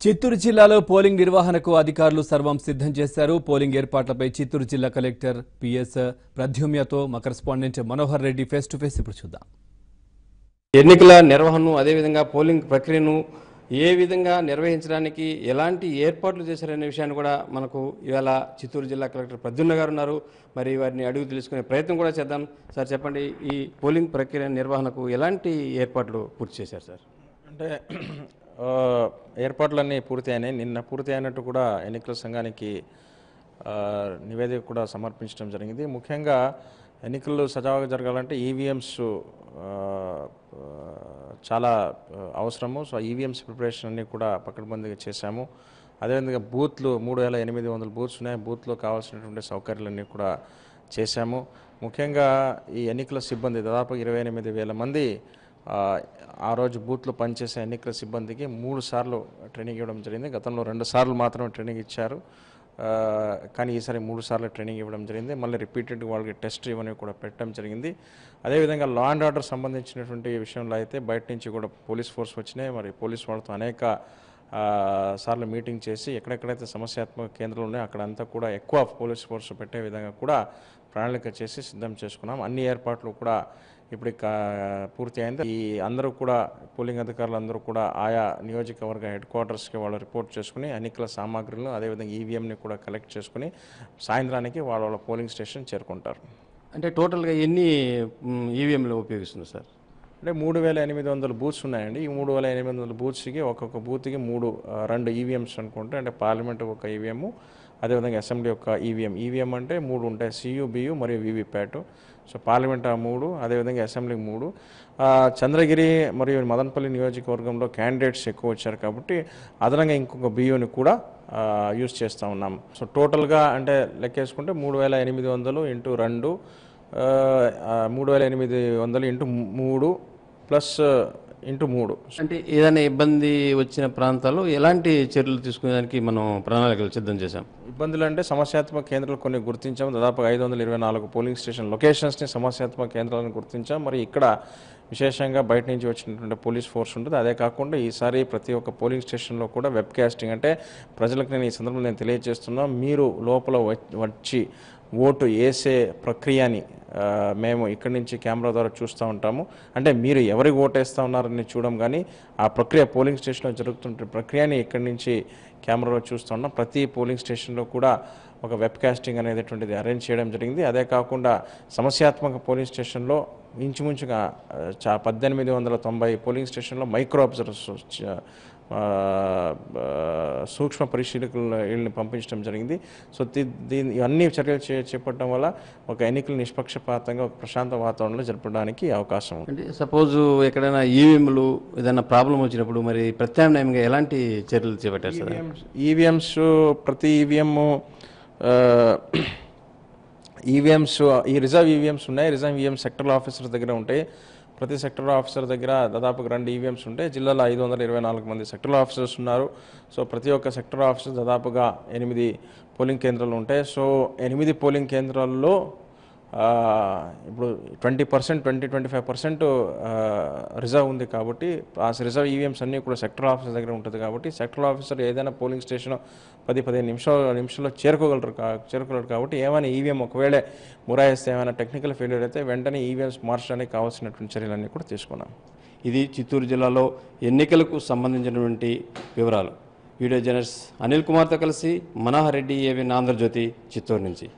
చిత్తూరు జిల్లాలో పోలింగ్ నిర్వహణకు అధికారులు సర్వం సిద్ధం చేశారు. పోలింగ్ ఏర్పాట్లపై చిత్తూరు జిల్లా కలెక్టర్ పిఎస్ ప్రద్యుమ్యతో మా correspondent Manohar Reddy face to face ఇప్పుడు చూద్దాం. ఎన్నికల నిర్వహణను అదేవిధంగా పోలింగ్ ప్రక్రియను ఏ విధంగా నిర్వహించడానికి ఎలాంటి ఏర్పాట్లు చేశారనే విషయాన్ని కూడా మనకు ఇవాళ చిత్తూరు జిల్లా కలెక్టర్ ప్రద్యుమ్న గారు ఉన్నారు. మరి వారిని అడుగు తెలుసుకునే ప్రయత్నం కూడా చేద్దాం. సార్ చెప్పండి, ఈ పోలింగ్ ప్రక్రియ నిర్వహణకు ఎలాంటి ఏర్పాట్లు పూర్తి చేశారు సార్? అంటే ఏర్పాట్లన్నీ పూర్తి అయినాయి. నిన్న పూర్తి అయినట్టు కూడా ఎన్నికల సంఘానికి నివేదిక కూడా సమర్పించడం జరిగింది. ముఖ్యంగా ఎన్నికలు సజావుగా జరగాలంటే ఈవీఎంస్ చాలా అవసరము. సో ఈవీఎంస్ ప్రిపరేషన్ అన్నీ కూడా పకడ్బందీగా చేశాము. అదేవిధంగా బూత్లు 3800 బూత్స్ ఉన్నాయి. బూత్లో కావాల్సినటువంటి సౌకర్యాలన్నీ కూడా చేశాము. ముఖ్యంగా ఈ ఎన్నికల సిబ్బంది దాదాపు 28,000 మంది ఆ రోజు బూత్లో పనిచేసే ఎన్నికల సిబ్బందికి 3 సార్లు ట్రైనింగ్ ఇవ్వడం జరిగింది. గతంలో 2 సార్లు మాత్రమే ట్రైనింగ్ ఇచ్చారు, కానీ ఈసారి 3 సార్లు ట్రైనింగ్ ఇవ్వడం జరిగింది. మళ్ళీ రిపీటెడ్ వాళ్ళకి టెస్ట్ ఇవన్నీ కూడా పెట్టడం జరిగింది. అదేవిధంగా లా అండ్ ఆర్డర్ సంబంధించినటువంటి విషయంలో అయితే బయట నుంచి కూడా పోలీస్ ఫోర్స్ వచ్చినాయి. మరి పోలీస్ వాళ్ళతో అనేక సార్లు మీటింగ్ చేసి ఎక్కడెక్కడైతే సమస్యాత్మక కేంద్రాలు ఉన్నాయో అక్కడంతా కూడా ఎక్కువ పోలీస్ ఫోర్స్ పెట్టే విధంగా కూడా ప్రణాళిక చేసి సిద్ధం చేసుకున్నాం. అన్ని ఏర్పాట్లు కూడా ఇప్పుడు పూర్తి అయింది. ఈ అందరూ కూడా పోలింగ్ అధికారులు అందరూ కూడా ఆయా నియోజకవర్గ హెడ్ క్వార్టర్స్కి వాళ్ళు రిపోర్ట్ చేసుకుని ఎన్నికల సామాగ్రిలను అదేవిధంగా ఈవీఎంని కూడా కలెక్ట్ చేసుకుని సాయంత్రానికి వాళ్ళ పోలింగ్ స్టేషన్ చేరుకుంటారు. అంటే టోటల్గా ఎన్ని ఈవీఎంలు ఉపయోగిస్తున్నారు సార్? అంటే 3800 బూత్స్ ఉన్నాయండి. ఈ 3800 బూత్స్కి ఒక్కొక్క బూత్కి 2 ఈవీఎంస్ అనుకుంటే, అంటే పార్లమెంట్ ఒక ఈవీఎం, అదేవిధంగా అసెంబ్లీ యొక్క ఈవీఎం. ఈవీఎం అంటే 3 ఉంటాయి, సియు, బియు మరియు వీవీప్యాట్. సో పార్లమెంట్ 3, అదేవిధంగా అసెంబ్లీకి 3. చంద్రగిరి మరియు మదనపల్లి నియోజకవర్గంలో క్యాండిడేట్స్ ఎక్కువ వచ్చారు కాబట్టి అదనంగా ఇంకొక బియుని కూడా యూజ్ చేస్తూ ఉన్నాం. సో టోటల్గా అంటే లెక్కేసుకుంటే 3800 ఇంటూ 2, 3800 ఇంటూ 3 ప్లస్ ఇంటూ 3. అంటే ఏదైనా ఇబ్బంది వచ్చిన ప్రాంతాల్లో ఎలాంటి చర్యలు తీసుకునేదానికి మనం ప్రణాళికలు సిద్ధం చేశాం? ఇబ్బందులు అంటే సమస్యాత్మక కేంద్రాలు కొన్ని గుర్తించాము. దాదాపు 524 పోలింగ్ స్టేషన్ లొకేషన్స్ని సమస్యాత్మక కేంద్రాలను గుర్తించాం. మరి ఇక్కడ విశేషంగా బయట నుంచి వచ్చినటువంటి పోలీస్ ఫోర్స్ ఉంటుంది. అదే కాకుండా ఈసారి ప్రతి ఒక్క పోలింగ్ స్టేషన్లో కూడా వెబ్ కాస్టింగ్, అంటే ప్రజలకు నేను ఈ సందర్భంలో తెలియజేస్తున్నా, మీరు లోపల వచ్చి ఓటు వేసే ప్రక్రియని మేము ఇక్కడి నుంచి కెమెరా ద్వారా చూస్తూ ఉంటాము. అంటే మీరు ఎవరికి ఓటేస్తూ ఉన్నారని చూడడం, కానీ ఆ ప్రక్రియ పోలింగ్ స్టేషన్లో జరుగుతున్న ప్రక్రియని ఇక్కడి నుంచి కెమెరాలో చూస్తూ ఉన్నాం. ప్రతి పోలింగ్ స్టేషన్లో కూడా ఒక వెబ్ కాస్టింగ్ అనేటువంటిది అరేంజ్ చేయడం జరిగింది. అదే కాకుండా సమస్యాత్మక పోలింగ్ స్టేషన్లో ఇంచుమించుగా 1890 పోలింగ్ స్టేషన్లో మైక్రో అబ్జర్వర్స్ సూక్ష్మ పరిశీలకులను పంపించడం జరిగింది. సో ఇవన్నీ చర్యలు చేపట్టడం వల్ల ఒక ఎన్నికలు నిష్పక్షపాతంగా ఒక ప్రశాంత వాతావరణంలో జరపడానికి అవకాశం ఉంది. అంటే సపోజ్ ఎక్కడైనా ఈవీఎంలు ఏదైనా ప్రాబ్లం వచ్చినప్పుడు మరి ప్రత్యామ్నాయంగా ఎలాంటి చర్యలు చేపట్టారు సార్? ఈవీఎంస్ ప్రతి ఈవీఎంస్ ఈ రిజర్వ్ ఈవీఎంస్ ఉన్నాయి. రిజర్వ్ ఈవీఎం సెక్టరల్ ఆఫీసర్ దగ్గర ఉంటాయి. ప్రతి సెక్టర్ ఆఫీసర్ దగ్గర దాదాపుగా 2 ఈవీఎంస్ ఉంటాయి. జిల్లాలో 524 మంది సెక్టర్ ఆఫీసర్స్ ఉన్నారు. సో ప్రతి ఒక్క సెక్టర్ ఆఫీసర్ దాదాపుగా 8 పోలింగ్ కేంద్రాలు ఉంటాయి. సో 8 పోలింగ్ కేంద్రాల్లో ఇప్పుడు 20-25% రిజర్వ్ ఉంది కాబట్టి ఆ రిజర్వ్ ఈవీఎంస్ అన్నీ కూడా సెక్టర్ ఆఫీసర్ దగ్గర ఉంటుంది కాబట్టి సెక్టర్ ఆఫీసర్ ఏదైనా పోలింగ్ స్టేషన్ 10-15 నిమిషాల్లో చేరుకోగలరు కాబట్టి ఏమైనా ఈవీఎం ఒకవేళ మురాయిస్తే ఏమైనా టెక్నికల్ ఫెయిల్యూర్ అయితే వెంటనే ఈవీఎంస్ మార్చడానికి కావాల్సినటువంటి చర్యలన్నీ కూడా తీసుకున్నాం. ఇది చిత్తూరు జిల్లాలో ఎన్నికలకు సంబంధించినటువంటి వివరాలు. వీడియో జర్నలిస్ట్ అనిల్ కుమార్తో కలిసి మనోహర్ రెడ్డి, ఏవిఎన్ ఆంధ్రజ్యోతి, చిత్తూరు నుంచి.